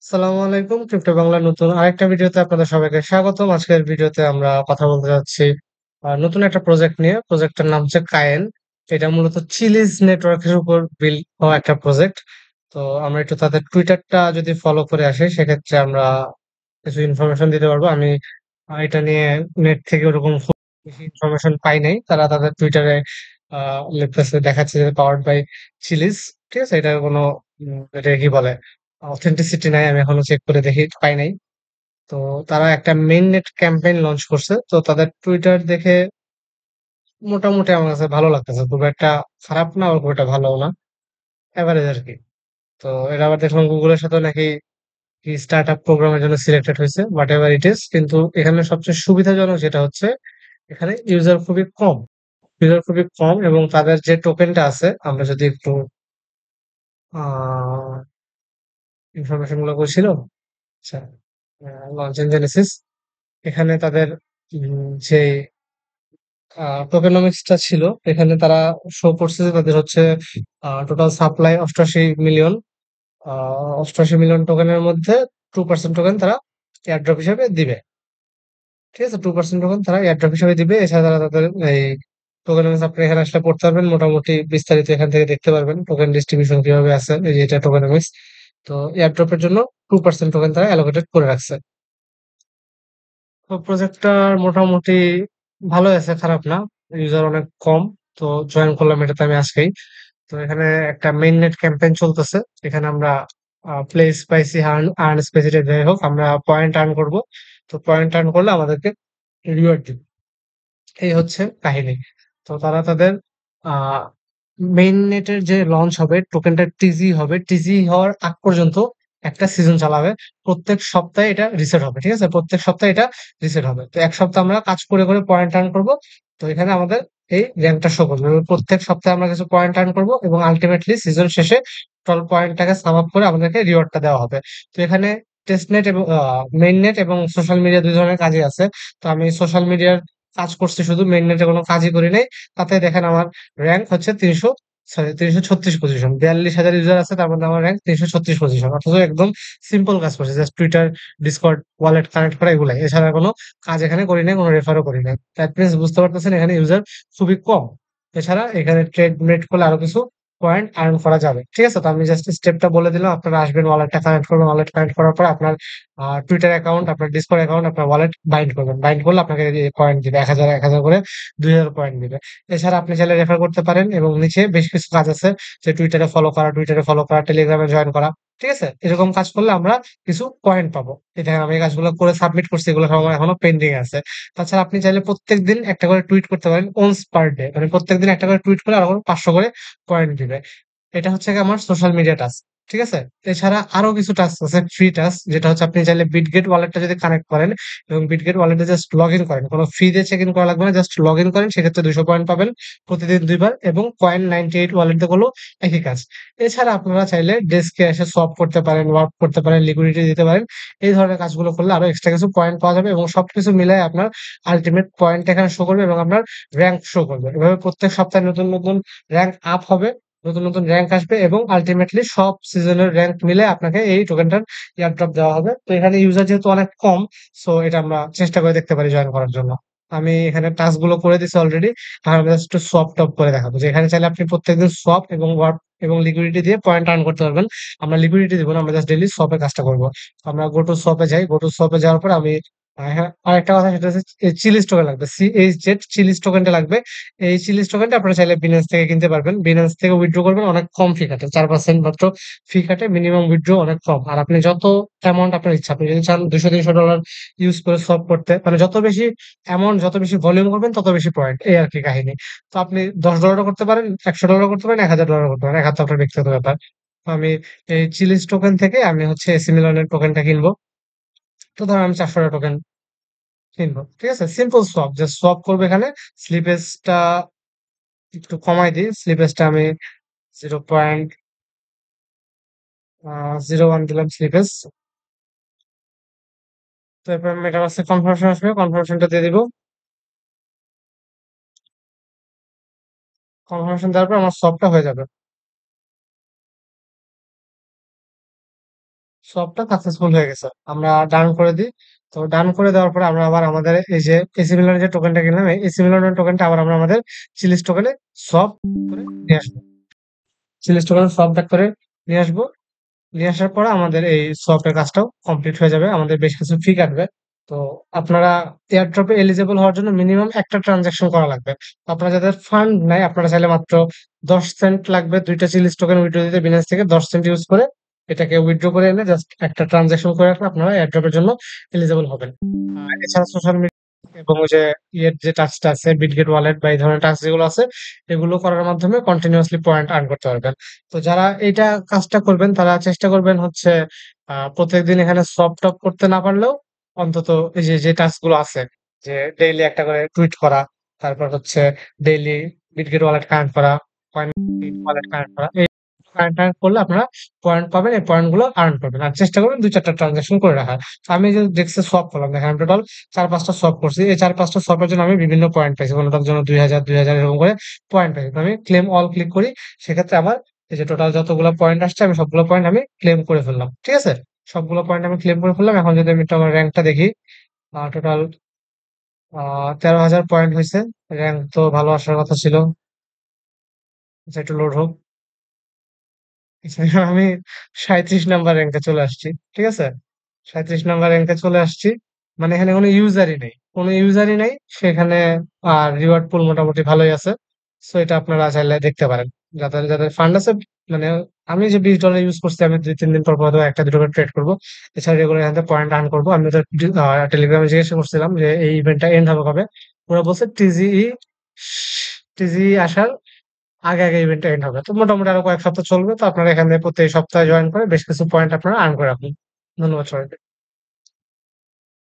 আসসালামু আলাইকুম। ক্রিপ্টো বাংলার নতুন আরেকটা ভিডিওতে আপনাদের সবাইকে স্বাগতম। আজকের ভিডিওতে আমরা কথা বলতে যাচ্ছি নতুন একটা প্রজেক্ট নিয়ে। প্রজেক্টটার নাম হচ্ছে কায়েন। এটা মূলত চিলিজ নেটওয়ার্কের উপর বিল্ড হওয়া একটা প্রজেক্ট। তো আমরা একটু তাদের টুইটারটা যদি ফলো করে আসি, সেক্ষেত্রে আমরা কিছু ইনফরমেশন দিতে পারবো। আমি এটা নিয়ে নেট থেকে ওরকম খুব বেশি ইনফরমেশন পাই নাই। তারা তাদের টুইটারে লিখতেছে, দেখাচ্ছে যে পাওয়ার্ড বাই চিলিজ। ঠিক আছে? এটা কোনো এটা কি বলে, অথেন্টিসিটি নাই। আমি এখনো চেক করে দেখি, পাই নাই। তো তারা একটা মেইন নেট ক্যাম্পেইন লঞ্চ করছে। তো তাদের টুইটার দেখে মোটামুটি আমার কাছে ভালো লাগতেছে। খুব একটা খারাপ না, আবার খুব একটা ভালোও না, এভারেজ আরকি। তো এটা আবার দেখলাম গুগলের সাথেও নাকি কি স্টার্টআপ প্রোগ্রামের জন্য সিলেক্টেড হইছে। Whatever it is. কিন্তু এখানে সবচেয়ে সুবিধাজনক যেটা হচ্ছে, এখানে ইউজার খুবই কম। ইউজার খুবই কম এবং তাদের যে টোকেনটা আছে, আমরা যদি একটু আ ইনফরমেশন গুলো কইছিল। আচ্ছা, লঞ্চ এন্ড জেনেসিস। এখানে তাদের যে টোকেনমিক্সটা ছিল, এখানে তারা শো করছে যে তাদের হচ্ছে টোটাল সাপ্লাই 88 মিলিয়ন। 88 মিলিয়ন টোকেনের মধ্যে 2% টোকেন তারা এয়ারড্রপ হিসেবে দিবে। ঠিক আছে? 2% টোকেন তারা এয়ারড্রপ হিসেবে দিবে। এছাড়া তারা তাদের এই টোকেনমিক্স আপনি এখানে আসলে পড়তে পারবেন। মোটামুটি বিস্তারিত এখান থেকে দেখতে পারবেন। টোকেন ডিস্ট্রিবিউশন কিভাবে আছে। এই যে এটা টোকেনমিক্স। তো এয়ারড্রপের জন্য 2% টোকেন তারা অ্যালোকেটেড করে রাখছে। তো প্রজেক্টটার মোটামুটি ভালোই আছে, খারাপ না। ইউজার অনেক কম। তো জয়েন করলাম এটাতে আমি আজকেই। তো এখানে একটা মেইন নেট ক্যাম্পেইন চলতেছে। এখানে আমরা প্লেস পাইছি, আর্ন স্পেসি, যাই হোক আমরা পয়েন্ট আর্ন করব। তো পয়েন্ট আর্ন করলে আমাদেরকে রিওয়ার্ড দিবে। এই হচ্ছে কাহিনী। তো তারা তাদের আহ মেইন নেটের যে লঞ্চ হবে, টোকেনটা টিজি হবে। টিজি হওয়ার আগ পর্যন্ত একটা সিজন চালাবে। প্রত্যেক সপ্তাহে এটা রিসেট হবে। ঠিক আছে? প্রত্যেক সপ্তাহে এটা রিসেট হবে। তো এক সপ্তাহ আমরা কাজ করে করে পয়েন্ট আর্ন করব। তো এখানে আমাদের এই র্যাঙ্কটা শো করবে এবং প্রত্যেক সপ্তাহে আমরা কিছু পয়েন্ট আর্ন করব এবং আলটিমেটলি সিজন শেষে টোটাল পয়েন্টটাকে সাম আপ করে আমাদেরকে রিওয়ার্ডটা দেওয়া হবে। তো এখানে টেস্ট নেট এবং মেইন নেট এবং সোশ্যাল মিডিয়া দুই ধরনের কাজই আছে। তো আমি সোশ্যাল মিডিয়ার কাজ করছি, শুধু মেইন নেটে কোনো কাজই করি নাই। তাতে দেখেন আমার র‍্যাংক হচ্ছে ৩৩৬ পজিশন। ৪২,০০০ ইউজার আছে, তার মধ্যে আমার র‍্যাংক ৩৩৬ পজিশন। অথচ একদম সিম্পল কাজ করছি। Just Twitter, Discord, wallet connect করা, এগুলাই। এছাড়া কোনো কাজ এখানে করি নাই, কোনো রেফারও করি নাই। দ্যাট মিনস বুঝতে পারতেছেন এখানে ইউজার খুবই কম। এছাড়া এখানে ট্রেড মেড করলে আরো কিছু পয়েন্ট আর্ন করা যাবে। ঠিক আছে? তো আমি জাস্ট স্টেপটা বলে দিলাম। আপনারা আসবেন, ওয়ালেটটা কানেক্ট করবেন। ওয়ালেট কানেক্ট করার পর আপনার টুইটার অ্যাকাউন্ট, আপনার ডিসকর্ড অ্যাকাউন্ট, আপনার ওয়ালেট বাইন্ড করবেন। বাইন্ড করলে আপনাকে পয়েন্ট দিবে ১,০০০ ১,০০০ করে ২,০০০ পয়েন্ট দিবে। এছাড়া আপনি চাইলে রেফার করতে পারেন এবং নিচে বেশ কিছু কাজ আছে, যে টুইটারে ফলো করা, টেলিগ্রামে জয়েন করা। ঠিক আছে? এরকম কাজ করলে আমরা কিছু পয়েন্ট পাবো। এই দেখেন আমি এই কাজগুলো করে সাবমিট করছি, এগুলো সব আমার এখনো পেন্ডিং আছে। তাছাড়া আপনি চাইলে প্রত্যেকদিন একটা করে টুইট করতে পারেন, ওনস পার ডে। মানে প্রত্যেকদিন একটা করে টুইট করলে আরো ৫০০ করে পয়েন্ট দিবে। এটা হচ্ছে গিয়ে আমার সোশ্যাল মিডিয়া টাস্ক। ঠিক আছে? এছাড়া আরো কিছু টাস্ক আছে, ফ্রি টাস্ক, যেটা হচ্ছে আপনি চাইলে বিটগেট ওয়ালেটটা যদি কানেক্ট করেন এবং বিটগেট ওয়ালেটে জাস্ট লগইন করেন। কোন ফ্রি দিয়ে চেক ইন করা লাগবে না। জাস্ট লগইন করেন, সেক্ষেত্রে ২০০ পয়েন্ট পাবেন প্রতিদিন ২ বার, এবং কয়েন 98 ওয়ালেট দিয়ে করলেও একই কাজ। এছাড়া আপনারা চাইলে ডেস্কে এসে সোয়াপ করতে পারেন, ওয়ার্ক করতে পারেন, লিকুইডিটি দিতে পারেন। এই ধরনের কাজগুলো করলে আরো এক্সট্রা কিছু পয়েন্ট পাওয়া যাবে এবং সবকিছু মিলায় আপনার আল্টিমেট পয়েন্ট এখানে শো করবে এবং আপনার র‍্যাংক শো করবে। এভাবে প্রত্যেক সপ্তাহে নতুন, নতুন র‍্যাংক আপ হবে। নতুন, নতুন র‍্যাংক আসবে এবং আল্টিমেটলি সব সিজনের র‍্যাংক মিলে আপনাকে এই টোকেনটার এয়ারড্রপ দেওয়া হবে। তো এখানে ইউজার যেহেতু অনেক কম, সো এটা আমরা চেষ্টা করে দেখতে পারি জয়েন করার জন্য। আমি এখানে টাস্ক গুলো করে দিছি অলরেডি। এখন আমি জাস্ট একটু সোয়াপ টপ করে দেখাবো, যে এখানে চাইলে আপনি প্রত্যেকদিন সোয়াপ এবং ওয়ার্প এবং লিকুইডিটি দিয়ে পয়েন্ট আর্ন করতে পারবেন। আমরা লিকুইডিটি দিব না, আমরা জাস্ট ডেইলি সোয়াপ এর কাজটা করব। তো আমরা গো টু সোয়াপ এ যাই। গো টু সোয়াপ এ যাওয়ার পর আমি হ্যাঁ, আরেকটা কথা, সেটা হচ্ছে চিলিজ টোকেন লাগবে। CHZ চিলিজ টোকেনটা লাগবে। এই চিলিজ টোকেনটা আপনারা চাইলে বিনান্স থেকে কিনতে পারবেন। বিনান্স থেকে উইথড্র করবেন, অনেক কম ফি কাটে। ৪% মাত্র ফি কাটে। মিনিমাম উইথড্র অনেক কম। আর আপনি যত অ্যামাউন্ট আপনার ইচ্ছা, আপনি যদি চান $২০০-৩০০ ইউজ করে সোয়াপ করতে, মানে যত বেশি অ্যামাউন্ট, যত বেশি ভলিউম করবেন তত বেশি পয়েন্ট। এই আরকি কাহিনী। তো আপনি $১০ করতে পারেন, $১০০ করতে পারেন, $১,০০০ করতে পারেন। একা তো আপনার ব্যক্তিগত ব্যাপার। তো আমি এই চিলিজ টোকেন থেকে আমি হচ্ছে এসি মিলানের টোকেনটা কিনবো। তো ধরেন আমি $৪০০ টোকেন কিনবো। ঠিক আছে? Simple swap. জাস্ট সোয়াপ করবো এখানে। স্লিপেজটা একটু কমায় দিই। স্লিপেজটা আমি 0.01 দিলাম স্লিপেজ। তো এরপর মেটামাস্কে কনফার্মেশন আসবে। কনফার্মেশনটা দিয়ে দিব। কনফার্মেশন দেওয়ার পর আমার সোয়াপটা হয়ে যাবে। সবটা সাকসেসফুল হয়ে গেছে। আমরা ডান করে দিই। তো ডান করে দেওয়ার পরে আমরা আবার আমাদের এই যে এসি মিলানের যে টোকেনটা কিনলাম, এই এসি মিলানের টোকেনটা আবার আমরা আমাদের চিলিজ টোকেনে সোয়াপ করে নিয়ে আসবো। চিলিজ টোকেন সোয়াপ ব্যাক করে নিয়ে আসবো। নিয়ে আসার পরে আমাদের এই সোয়াপের কাজটাও কমপ্লিট হয়ে যাবে। আমাদের বেশ কিছু ফি কাটবে। তো আপনারা এয়ারড্রপে এলিজিবল হওয়ার জন্য মিনিমাম একটা ট্রানজাকশন করা লাগবে। আপনারা যাদের ফান্ড নাই, আপনারা চাইলে মাত্র 10 সেন্ট লাগবে 2টা চিলিজ টোকেন উইথড্র দিতে বিনান্স থেকে 10 সেন্ট ইউজ করে এটাকে উইথড্র করে এনে জাস্ট একটা ট্রানজাকশন করে রাখলে আপনারা এয়ারড্রপের জন্য এলিজিবল হবেন। আর এছাড়া সোশ্যাল মিডিয়া এবং ওই যে ইয়ের যে টাস্কটা আছে, বিটগেট ওয়ালেট বা এই ধরনের টাস্ক যেগুলো আছে, এগুলো করার মাধ্যমে কন্টিনিউয়াসলি পয়েন্ট আর্ন করতে পারবেন। তো যারা এইটা কাজটা করবেন তারা চেষ্টা করবেন হচ্ছে প্রত্যেকদিন এখানে সব টপ করতে না পারলেও অন্তত এই যে যে টাস্ক গুলো আছে, যে ডেইলি একটা করে টুইট করা, তারপর হচ্ছে ডেইলি বিটগেট ওয়ালেট কানেক্ট করা, কয়েন ওয়ালেট কানেক্ট করা, এই কানেক্ট করলে আপনারা পয়েন্ট পাবেন। এই পয়েন্ট গুলো আর্ন করবেন আর চেষ্টা করবেন 2-4টা ট্রানজাকশন করে রাখার। তো আমি যে ডেক্সে সোয়াপ করলাম, দেখেন আমি টোটাল 4-5টা সোয়াপ করছি। এই 4-5টা সোয়াপের জন্য আমি বিভিন্ন পয়েন্ট পাইছি, কোনটার জন্য 2000 এরকম করে পয়েন্ট পাইছি। তো আমি ক্লেম অল ক্লিক করি, সেক্ষেত্রে আমার এই যে টোটাল যতগুলো পয়েন্ট আসছে আমি সবগুলো পয়েন্ট আমি ক্লেম করে ফেললাম। ঠিক আছে, সবগুলো পয়েন্ট আমি ক্লেম করে ফেললাম। এখন যদি আমি আমার র্যাঙ্কটা দেখি, টোটাল 13,000 পয়েন্ট হয়েছে। র্যাঙ্ক তো ভালো আসার কথা ছিল। আচ্ছা, একটু লোড হোক। আমি 37 নাম্বার র্যাঙ্কে চলে আসছি। ঠিক আছে, 37 নাম্বার র্যাঙ্কে চলে আসছি। মানে এখানে কোনো ইউজারই নেই, কোনো ইউজারই নেই সেখানে। আর রিওয়ার্ড পুল মোটামুটি ভালোই আছে। সো এটা আপনারা চাইলে দেখতে পারেন, যাদের যাদের ফান্ড আছে। মানে আমি যে $20 ইউজ করছি, আমি 2-3 দিন পর পর হয়তো একটা দুটো করে ট্রেড করবো। এছাড়া রেগুলার এখান থেকে পয়েন্ট আর্ন করবো। আমি তো টেলিগ্রামে জিজ্ঞাসা করছিলাম যে এই ইভেন্টটা এন্ড হবে কবে। ওরা বলছে টিজিই আসার আগে আগে ইভেন্টটা এন্ড হবে। তো মোটামুটি আরো কয়েক সপ্তাহ চলবে। তো আপনারা এখানে প্রতি সপ্তাহে জয়েন করে বেশ কিছু পয়েন্ট আপনারা আর্ন করে রাখুন। ধন্যবাদ সবাইকে।